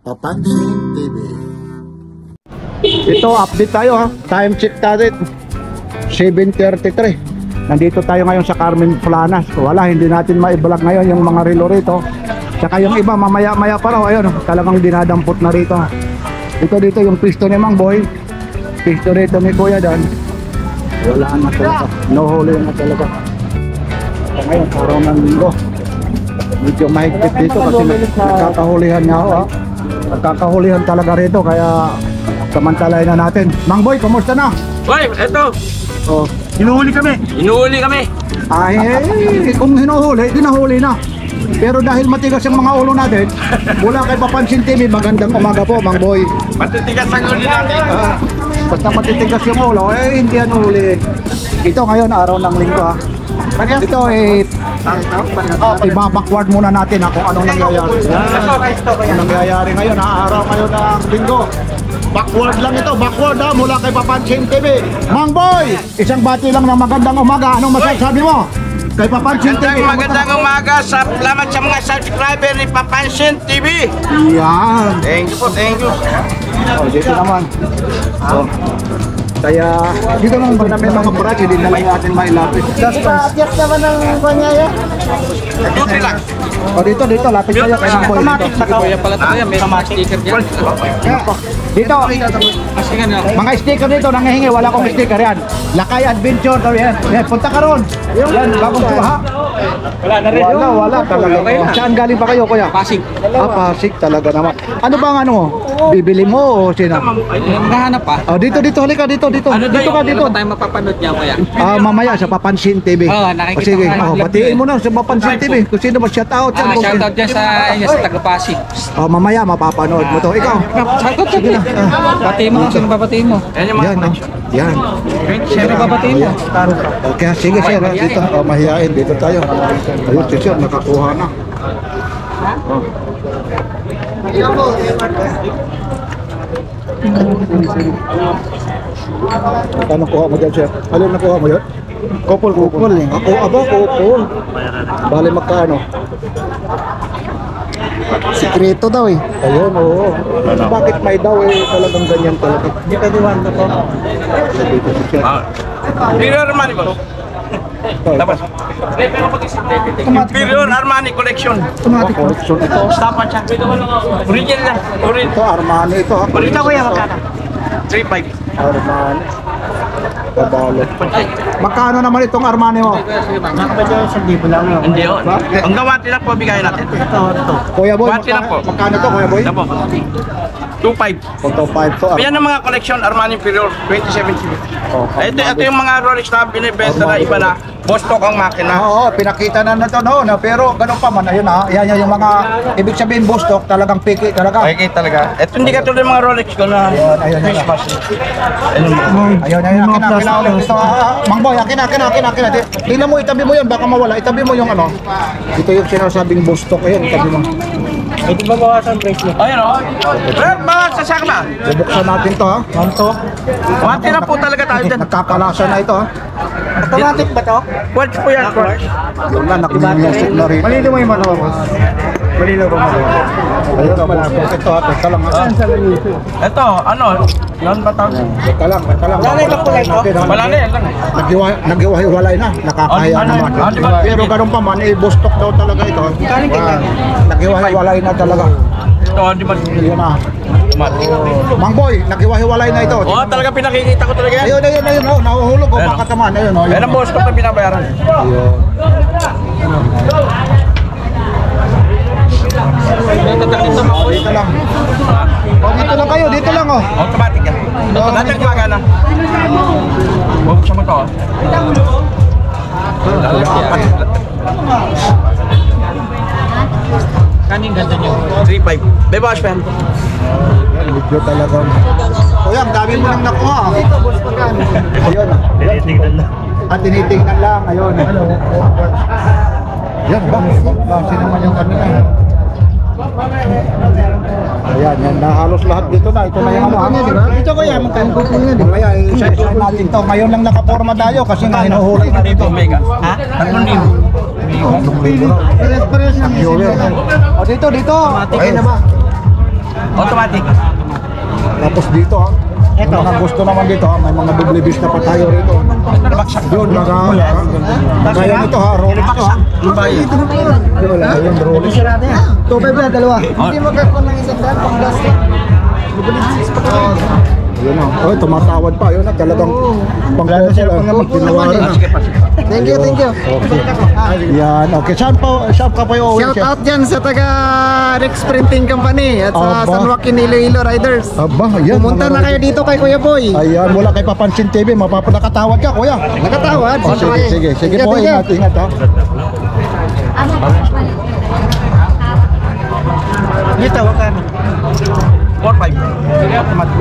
Papansin TV. Ito, update tayo ha. Time check natin. 7:33. Nandito tayo ngayon sa Carmen Planas. Wala, hindi natin maibalag ngayon yung mga relo rito. Tsaka yung iba, mamaya-maya pa raw. Ayun, talagang dinadampot na rito. Dito yung pisto ni Mang Boy. Pisto rito ni Kuya Dan. Wala na talaga. No huli na talaga. So, ngayon, araw ng linggo. Medyo mahigpit dito kasi nagkakahulihan nga ako ha. Nagkakahulihan talaga rito kaya samantalahin na natin. Mang Boy, kumusta na? Boy, eto. Oh, Hinuhuli kami. Hinuhuli kami. ay, kung hinuhuli, di nahuli na. Pero dahil matigas yung mga ulo natin, mula kay Papansin TV, magandang umaga po, Mang Boy. Matitigas ang huli natin. Basta matitigas yung ulo, hindi yan huli. Ito ngayon, araw ng linggo ha. Ito ibabackward muna natin kung anong nangyayari. Anong nangyayari ngayon araw ngayon ng linggo. Backward lang ito, backward ha, mula kay Papansin TV. Mang Boy, isang bati lang ng magandang umaga. Anong masasabi mo? Kay Papansin TV. Magandang umaga. Salamat sa mga subscriber ni Papansin TV. Yan. Thank you po, thank you. Dito naman. Kaya dito naman pag namin mga brad, hindi na lang natin mailapit. Adjust naman ng kanya yan. Duty lang. Dito, lapit kayo kay Mang Boy. Automatic na kaya pala tayo, may mga sticker dyan. Dito, mga sticker dito, nangihingi, wala akong sticker yan. Lakay Adventure, daw yan. Yan, punta ka ron. Yan, bagong kuha. Wala na rin. Wala talaga. Saan galing pa kayo, kuya? Pasig. Pasig talaga naman. Ano bang ano? Bibili mo o sino? Maghahanap pa. Dito, halika dito. Dito ka, dito. Ano tayo mapapanood niya, kuya? Mamaya sa Papansin TV. Nakikita Sige, ko. batiin mo na sa Papansin TV. Kung sino ba shout out yan. Shoutout dyan sa taga-Pasig. Mamaya mapapanood mo to. Ikaw. Shoutout sige na. Batiin mo, sino babatiin mo? Yan. Sino babatiin mo? Okay, sige sir, dito. Mahihain, dito tayo. Ayun, si sir, nakakuha na. Ano kuha mo dyan, sir? Alin nakuha mo yun? Kupol eh. Ako, kupol. Bale magkano? Sikreto daw eh. Ayun, oo. Bakit may daw talagang ganyan talaga? Hindi ka diwan na to. Dito si sir. Superior Armani, boss. Tapos. Superior Armani Collection. Automatic collection ito. Stapa siya. Original lang. Ito, Armani ito. Original ko yan, magkano? 3.5. Armani. Kabalo. Magkano naman itong Armani mo? Nakapadya sa libo lang yun. Hindi yun. Ang gawati lang po, bigay natin. Ito. Kuya Boy, Bati lang po. magkano to, Kuya Boy? Ito po. 2.5. Ito, 5 to. Yan ang mga collection Armani Superior 2017. Ito yung mga Rolex na binibenta na iba na Bostock ang makina. Oo, pinakita na to noon, pero ganun pa man, ayun yan yung mga ibig sabihin Bostock, talagang piki talaga. Okay talaga. Ito hindi ka tuloy mga Rolex ko na Christmas. Ayun, akin ito. Mang Boy, akin. Tingnan mo, itabi mo yun, baka mawala. Itabi mo yung ano. Ito yung sinasabing Bostock, ayun, itabi mo. Pwede ba bawasan price mo? Ayun o. Mga sasak na. Bubuksan natin to, ha. Manto. Wati na po talaga tayo dyan. Nagkakalasa na ito, ha. Automatic ba to? Quartz po yan, quartz. Wala, nakimusik na rin. Malino mo yung manawa mo. Malino ba manawa? Ayun, ito, ha. Teka lang, ha. Ito, ano? Yan ba tawag? Teka lang. Wala na yung kulay ko? Wala na yan lang. Naghiwalay na, nakakaya naman. Pero ganun pa man, Bostock daw talaga ito. Naghiwalay na talaga. Ito, di ba? Yun na. Mang Boy, naghiwalay na ito. Oo, talaga pinakikita ko talaga yan. Ayun, oh, nahuhulog ko, baka taman. Ayun, oh. Yan ang Bostock na binabayaran. Ayun. Dito lang. Dito lang kayo, dito lang, oh. Automatic yan. Dati gumagana. Huwag siya mo to. Kaning ganda nyo? 3.5. Beba, Ashpen. Medyo talagang. Kuya, ang dami mo nang nakuha. Ayun. Tinitignan na. Tinitingnan lang, ayun. Yan ba? Kasi naman yung kanina. Ayan, yan na halos lahat dito na. Ito na yung ano. Ito ko yan, magkano ko niya, di ba? Kaya i-share natin to. Ngayon lang nakaporma tayo kasi nga hinuhuli na dito. Omega. Ha? 3,000. Pares na Viewer. O dito. Okay na ba? Automatic. Tapos dito ha. Ito. Mga gusto naman dito ha. May mga double vista pa tayo rito. Yun, kaya nito ha. Rolex to ha. Ayun, Rolex. Tubay ba, dalawa? Hindi mo kakon ng isang daan, pang plastic. Yun ha. Oh, tumatawad pa. Yun ha. Talagang pang-couple ha. Tinawaran ha. Thank you. Okay. Yan. Okay. Saan ka pa yung Shout out dyan sa taga Rex Printing Company at sa Aba. San Joaquin Iloilo Riders. Aba, yan. Pumunta na kayo dito kay Kuya Boy. Ayan, mula kay Papansin TV. Nakatawad ka, kuya. Nakatawad. Oh, sige po, Ingat. ingat ha. Dito, wakan. 4-5. Automatic.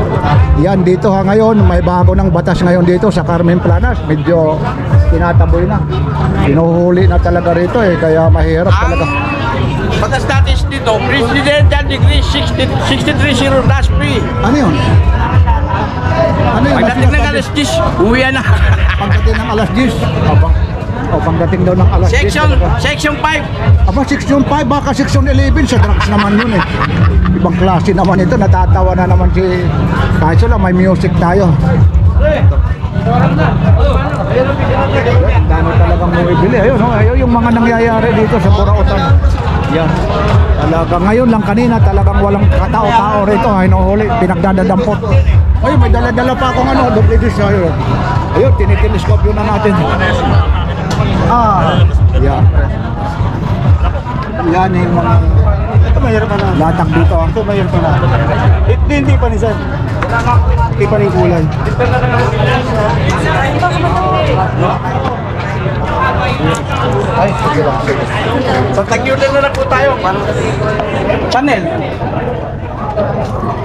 Yan dito ha ngayon, may bago ng batas ngayon dito sa Carmen Planas. Medyo tinataboy na. Sinuhuli na talaga rito eh, kaya mahirap talaga. Batas natin dito, Presidential Degree 6303-P. Ano yun? Ano yun? Pagdating ng alas 10, uwi na. Pagdating ng alas 10. Aba. O pagdating daw ng alas 10. Section 5. Aba, section 5, baka section 11 sa drugs naman yun eh. Ibang klase naman ito, natatawa na naman si Kaso lang, may music tayo. Dami talagang bumibili. Ayun, ayun yung mga nangyayari dito sa Burautan. Yan. Talaga ngayon lang kanina talagang walang katao-tao rito. Hinuhuli, pinagdadadampot. Ayun, may dala-dala pa akong double disc. Ayun, ayun, tinitiniscope yun na natin. Yan. Yan yung mga Ito mayroon pa na. latag dito. Ito mayroon pa na. Hindi pa ni San. Hindi pa rin kulay. Ay, sige lang. Sa Taguilin na lang po tayo. Channel.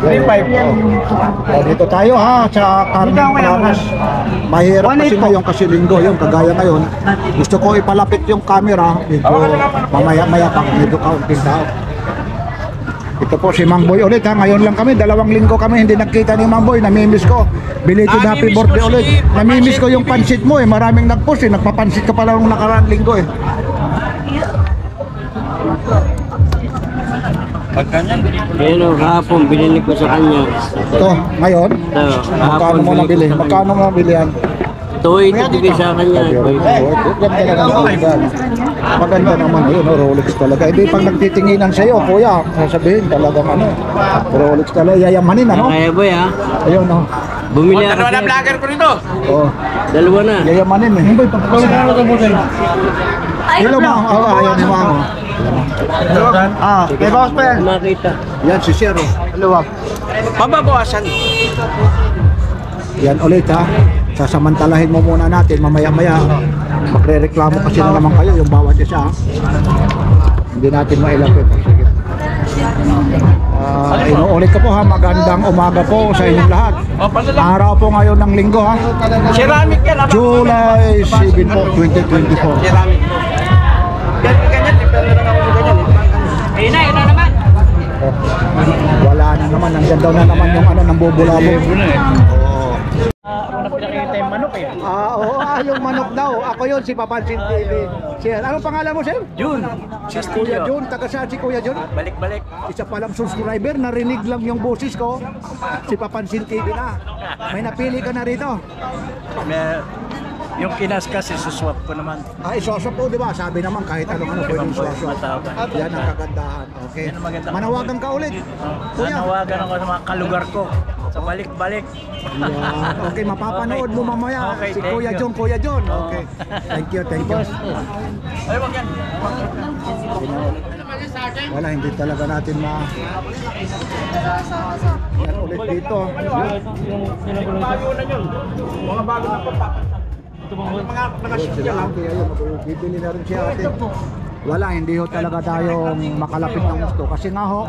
3-5. Dito tayo ha, sa Carmen Planas. Mahirap kasi ngayon kasi linggo yun, kagaya ngayon. Gusto ko ipalapit yung camera, medyo mamaya-maya pa, medyo kaunting tao. Ito po si Mang Boy ulit ha, ngayon lang kami, 2 linggo kami hindi nakita ni Mang Boy, namimiss ko. Belated happy Namimiss birthday ko ulit. si Namimiss ko Papansin yung pansit mo eh, maraming nagpost eh, nagpapansit ka pala nung nakaraan linggo eh. Pero kahapon binili ko sa kanya. Ito, ngayon, Ito, magkano kahapon mo nabili? binili ko sa Magkano mo nabili yan? Ito ibigay sa kanya. Ganda naman. Maganda naman yun, Rolex talaga. Hindi pag nagtitinginan sa'yo, kuya, sasabihin talagang Rolex talaga, yayamanin Kaya boy ha, Ayun bumili ako Dalawa na sir. vlogger ko rito. Oh, Dalawa na. yayamanin eh. Boy, pagkakasama ka mo sa'yo. Hello ma, ayaw ni ma. May bawas pa yan. Makita. Yan si Sir. Mababawasan. Yan ulit ha. Sasamantalahin mo muna natin, mamaya-maya. Magre-reklamo kasi na naman kayo yung bawat isa ha. Hindi natin mailapit. Sige. Inuulit ko po ha, magandang umaga po sa inyong lahat. Araw po ngayon ng linggo ha. Ceramic yan. July 7 po, 2024. Ceramic. Ganyan, depende na ako ganyan. Ina naman. Wala na naman, nandyan daw na naman yung ng bubulabog. Una pinakita yung manok eh. Oo, yung manok daw. Ako yun, si Papansin TV. Sir, anong pangalan mo, sir? Jun. Si Kuya Jun. Taga saan si Kuya Jun? Balik-balik. Isa palang subscriber, narinig lang yung boses ko. Si Papansin TV na. May napili ka na rito. Yung kinas kasi suswap ko naman. Isoswap po, di ba? Sabi naman kahit anong pwedeng isoswap. Yan ang kagandahan. Okay. Yan ang maganda. Manawagan ka ulit. Kuya. Nanawagan ako sa mga kalugar ko. Sa balik-balik. Yan. Okay, mapapanood mo mamaya. Okay, Si thank Kuya you. Jun, Kuya Jun. Okay. Thank you, thank you. Ay, wag yan. Wala, hindi talaga natin yan ulit dito. Bago na yun. Mga bago na pa. Mga nakaship yan. Ayun, bibili na rin si ate. Wala, hindi ho talaga tayong makalapit ng gusto. Kasi nga ho,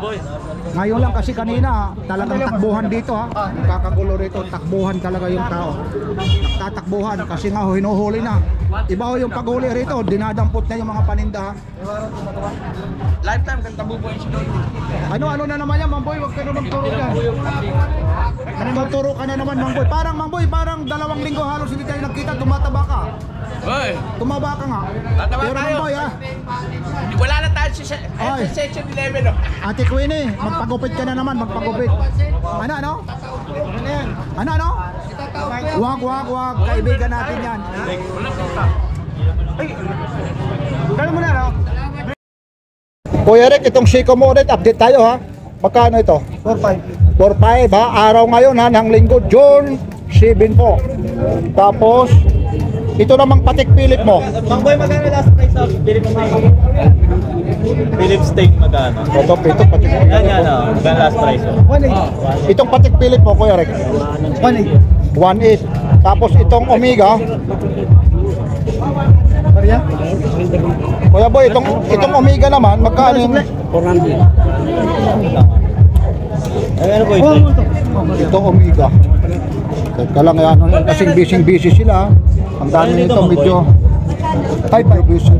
ngayon lang kasi kanina, talagang takbuhan dito ha. Nakakagulo rito, takbuhan talaga yung tao. Nagtatakbuhan kasi nga ho, hinuhuli na. Iba ho yung paghuli rito, dinadampot na yung mga paninda ha. Lifetime, kanta bubuhin si Doy. Ano na naman yan, Mamboy, huwag ka na magturo dyan. Tuturo ka na naman, Mang Boy. Parang 2 linggo halos hindi tayo nagkita, tumataba ka. Hoy, Tumaba ka nga. tataba Pero tayo. Mang Boy, ha? Wala na tayo sa Ay. section 11, oh. Ate Queenie, magpagupit ka na naman, magpagupit. Ano? Ano? Wag, kaibigan natin yan. Gano'n mo na, no? Kuya Rick, itong Seiko mo ulit, update tayo ha. Magkano ito? 4-5. 4.5 ha, araw ngayon ha, ng linggo, June 7 po. Tapos, ito namang Patek Philip mo. Mang Boy, magkano last price of Philip steak magkano? Ito Patek Philip. Yan, magkano last price? 1.8. Itong Patek Philip mo, Kuya Rick. 1.8. 1.8. Tapos itong Omega. Maria? Kuya Boy, itong Omega naman, magkano yung 400. Ay, ano po ito? itong Omega? Teka lang yan, kasing busy sila. Ang dami nito medyo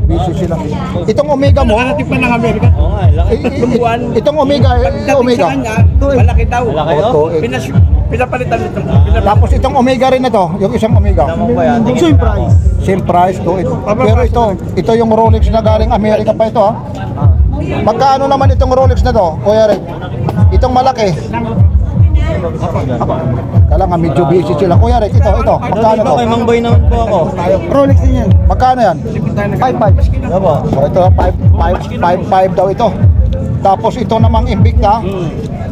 busy sila. Itong Omega mo, Nakarating pa ng Amerika. Oo nga, laki. itong Omega, Omega. Malaki daw. Malaki, oh. Ito, Pinapalitan nito. Tapos itong Omega rin na to, yung isang Omega. Naman ba yan? Same price. Same price to. Pero ito yung Rolex na galing Amerika pa ito ha. Magkano naman itong Rolex na to, Kuya Rick? Itong malaki. Kala nga medyo busy sila. Kuya Rick, ito. Magkano to? Kay Mang Boy naman po ako. Rolex din yan. Magkano yan? 5.5. Ano po? Ito 5.5 daw ito. Tapos ito namang Invicta.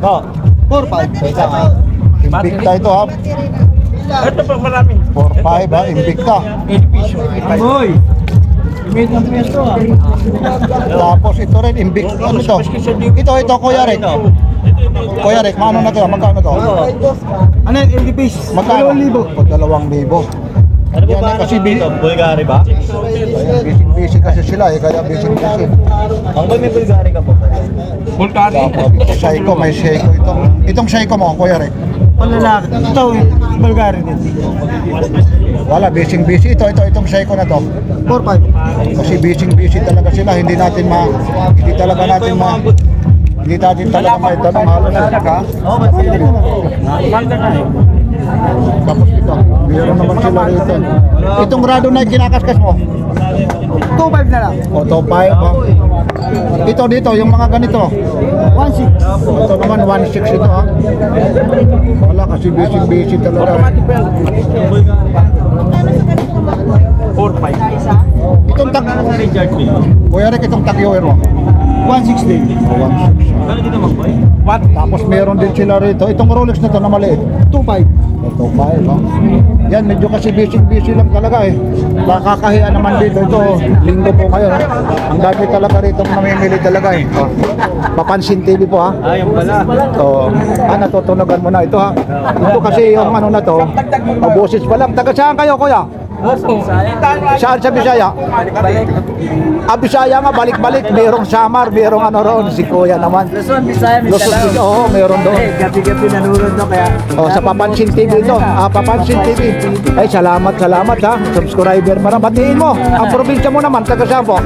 Oo. 4.5. Isa nga. Invicta ito ha. Ito pa marami. 4.5 ha, Invicta. Boy! Made ng peso ah. Tapos ito rin Invicta. Ano to? Ito Kuya Rick. Kuya Rick, ano na to? Magkano to? Ano yung 80 piece? Magkano? 2,000. Ano po Yan, ba kasi kasi dito? Bulgari ba? Busy kasi sila kaya busy. Mang Boy, may Bulgari ka po. Bulgari. Seiko, may Seiko itong Seiko mo, Kuya Rick. Palalaki. Ito, Bulgari din. Wala, busy. Itong Seiko na to. 4.5. Kasi busy talaga sila. Hindi talaga natin maitanong halos talaga. Oo, ba't sila? Tapos ito, meron naman sila rito. Itong Rado na kinakaskas mo. 2.5 na lang. Auto 5 ha. Ito dito, yung mga ganito. 1.6. Ito naman 1.6 ito ha. Wala kasi busy talaga. Automatic pa yan. 4-5. Itong Kuya Rick, itong Tagyoer mo. 1.6 din. 1.6. Kano dito, Mang Boy? What? Tapos meron din sila rito. Itong Rolex na to na maliit. 2.5. Auto 5 ha. Yan, medyo kasi busy lang talaga eh. Nakakahiya naman dito. Ito, linggo po ngayon. Ang dami talaga rito namimili talaga eh. Oh. Papansin TV po ha. Yung pala. So, natutunogan mo na ito ha. Ito kasi yung ano na to, mabusis pa lang. Taga saan kayo kuya? Saan sa Bisaya? Bisaya nga, balik-balik. Merong Samar, merong ano roon. Si kuya naman. Luzon, Visayas, Luzon, oo, meron doon. gabi-gabi nanonood doon kaya. Oh, sa Papansin TV ito. Papansin TV. Ay, salamat ha. Subscriber para batiin mo. Ang probinsya mo naman, taga saan po?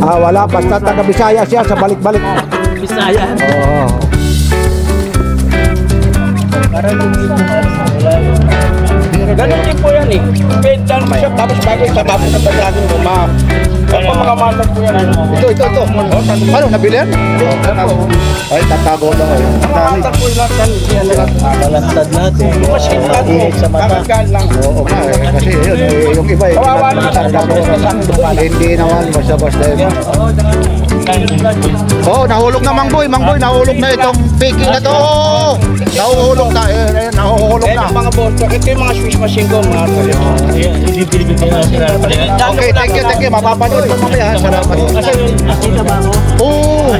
Wala, basta taga Bisaya siya sa balik-balik. Visayas. Oo. Ganun din po yan eh. Benta mo siya tapos bago sa bago sa pagkagin mo, ma'am. Ano po mga malag po yan? Ito. Ano, nabili yan? Ay, tatago lang. Mamatag po lang yan. Balastad natin. Machine lang po. Kakagkaan lang. Oo nga kasi yun, yung iba Kawawa naman sa hindi naman basta-basta yun. Oo, nahulog na Mang Boy, nahulog na itong piki na to. Nahuhulog na, nahuhulog Ayan na. yung mga boss. Ito yung mga Swiss machine ko, mga tayo. Hindi Pilipino na sila. Okay, thank you, mapapanood mo mamaya. Salamat. Kasi, nakita ba ako? Oo.